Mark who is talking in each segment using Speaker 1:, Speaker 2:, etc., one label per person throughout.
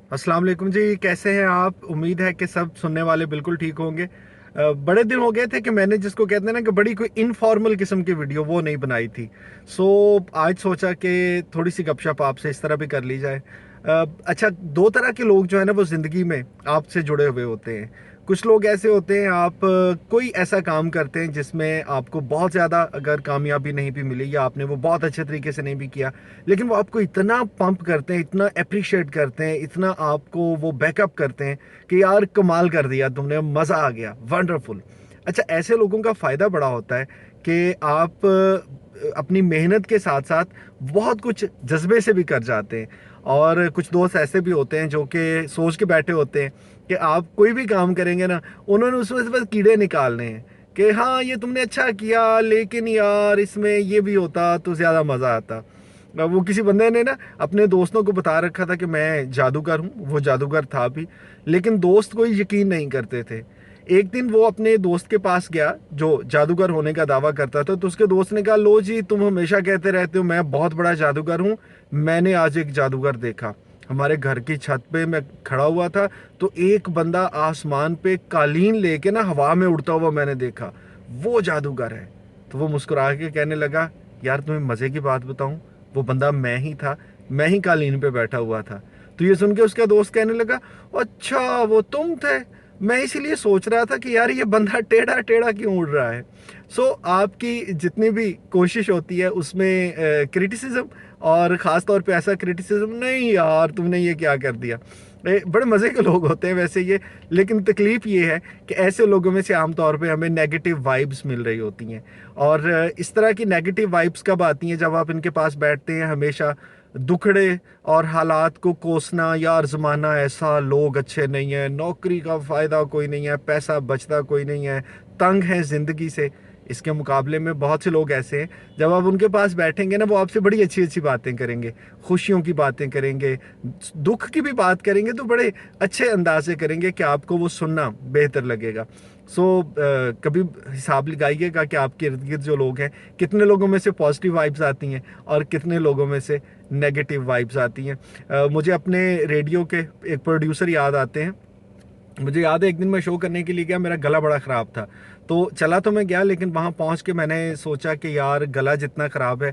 Speaker 1: अस्सलाम वालेकुम जी, कैसे हैं आप? उम्मीद है कि सब सुनने वाले बिल्कुल ठीक होंगे। बड़े दिन हो गए थे कि मैंने जिसको कहते हैं ना कि बड़ी कोई इनफॉर्मल किस्म की वीडियो वो नहीं बनाई थी। सो आज सोचा कि थोड़ी सी गपशप आपसे इस तरह भी कर ली जाए। अच्छा, दो तरह के लोग जो है ना वो ज़िंदगी में आपसे जुड़े हुए होते हैं। कुछ लोग ऐसे होते हैं, आप कोई ऐसा काम करते हैं जिसमें आपको बहुत ज़्यादा अगर कामयाबी नहीं भी मिली या आपने वो बहुत अच्छे तरीके से नहीं भी किया, लेकिन वो आपको इतना पंप करते हैं, इतना अप्रिशिएट करते हैं, इतना आपको वो बैकअप करते हैं कि यार कमाल कर दिया तुमने, मज़ा आ गया, वंडरफुल। अच्छा, ऐसे लोगों का फ़ायदा बड़ा होता है कि आप अपनी मेहनत के साथ साथ बहुत कुछ जज्बे से भी कर जाते हैं। और कुछ दोस्त ऐसे भी होते हैं जो कि सोच के बैठे होते हैं कि आप कोई भी काम करेंगे ना, उन्होंने उसमें से बस कीड़े निकालने हैं कि हाँ ये तुमने अच्छा किया, लेकिन यार इसमें ये भी होता तो ज़्यादा मज़ा आता। वो किसी बंदे ने ना अपने दोस्तों को बता रखा था कि मैं जादूगर हूँ, वो जादूगर था भी, लेकिन दोस्त कोई यकीन नहीं करते थे। एक दिन वो अपने दोस्त के पास गया जो जादूगर होने का दावा करता था, तो उसके दोस्त ने कहा, लो जी तुम हमेशा कहते रहते हो मैं बहुत बड़ा जादूगर हूँ, मैंने आज एक जादूगर देखा। हमारे घर की छत पे मैं खड़ा हुआ था, तो एक बंदा आसमान पे कालीन लेके ना हवा में उड़ता हुआ मैंने देखा, वो जादूगर है। तो वो मुस्कुरा के कहने लगा, यार तुम्हें मज़े की बात बताऊं, वो बंदा मैं ही था, मैं ही कालीन पे बैठा हुआ था। तो ये सुन के उसका दोस्त कहने लगा, अच्छा वो तुम थे, मैं इसीलिए सोच रहा था कि यार ये बंदा टेढ़ा टेढ़ा क्यों उड़ रहा है। सो आपकी जितनी भी कोशिश होती है उसमें क्रिटिसिज्म, और ख़ास तौर पे ऐसा क्रिटिसिज्म नहीं यार तुमने ये क्या कर दिया, बड़े मज़े के लोग होते हैं वैसे ये। लेकिन तकलीफ़ ये है कि ऐसे लोगों में से आमतौर पे हमें नेगेटिव वाइब्स मिल रही होती हैं। और इस तरह की नेगेटिव वाइब्स कब आती हैं? जब आप इनके पास बैठते हैं हमेशा दुखड़े और हालात को कोसना, यार ज़माना ऐसा, लोग अच्छे नहीं हैं, नौकरी का फ़ायदा कोई नहीं है, पैसा बचता कोई नहीं है, तंग हैं ज़िंदगी से। इसके मुकाबले में बहुत से लोग ऐसे हैं, जब आप उनके पास बैठेंगे ना वो आपसे बड़ी अच्छी अच्छी बातें करेंगे, खुशियों की बातें करेंगे, दुख की भी बात करेंगे तो बड़े अच्छे अंदाज से करेंगे कि आपको वो सुनना बेहतर लगेगा। सो कभी हिसाब लगाइएगा कि आपके इर्द गिर्द जो लोग हैं, कितने लोगों में से पॉजिटिव वाइब्स आती हैं और कितने लोगों में से नेगेटिव वाइब्स आती हैं। मुझे अपने रेडियो के एक प्रोड्यूसर याद आते हैं। मुझे याद है एक दिन मैं शो करने के लिए गया, मेरा गला बड़ा ख़राब था। तो चला तो मैं गया, लेकिन वहाँ पहुँच के मैंने सोचा कि यार गला जितना ख़राब है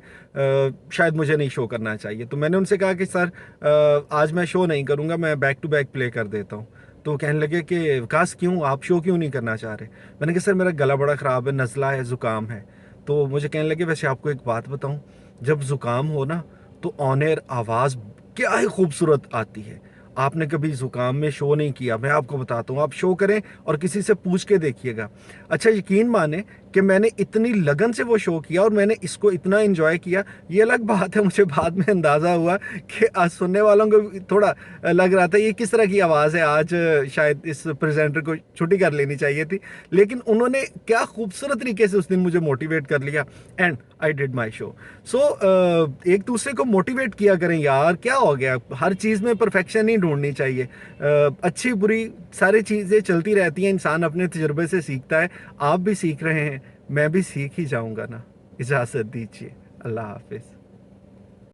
Speaker 1: शायद मुझे नहीं शो करना चाहिए। तो मैंने उनसे कहा कि सर आज मैं शो नहीं करूँगा, मैं बैक टू बैक प्ले कर देता हूँ। तो कहने लगे कि विकास क्यों, आप शो क्यों नहीं करना चाह रहे? मैंने कहा सर मेरा गला बड़ा ख़राब है, नज़ला है, ज़ुकाम है। तो मुझे कहने लगे वैसे आपको एक बात बताऊँ, जब ज़ुकाम हो ना तो ऑन एयर आवाज़ क्या ही खूबसूरत आती है। आपने कभी ज़ुकाम में शो नहीं किया, मैं आपको बताता हूँ, आप शो करें और किसी से पूछ के देखिएगा। अच्छा, यकीन माने कि मैंने इतनी लगन से वो शो किया और मैंने इसको इतना एंजॉय किया। ये अलग बात है, मुझे बाद में अंदाज़ा हुआ कि आज सुनने वालों को भी थोड़ा लग रहा था ये किस तरह की आवाज़ है, आज शायद इस प्रेजेंटर को छुट्टी कर लेनी चाहिए थी। लेकिन उन्होंने क्या खूबसूरत तरीके से उस दिन मुझे मोटिवेट कर लिया, and I did my show. So एक दूसरे को मोटिवेट किया करें यार, क्या हो गया, हर चीज़ में परफेक्शन नहीं ढूंढनी चाहिए। अच्छी बुरी सारी चीज़ें चलती रहती हैं, इंसान अपने तजुर्बे से सीखता है। आप भी सीख रहे हैं, मैं भी सीख ही जाऊंगा ना। इजाज़त दीजिए, अल्लाह हाफिज़।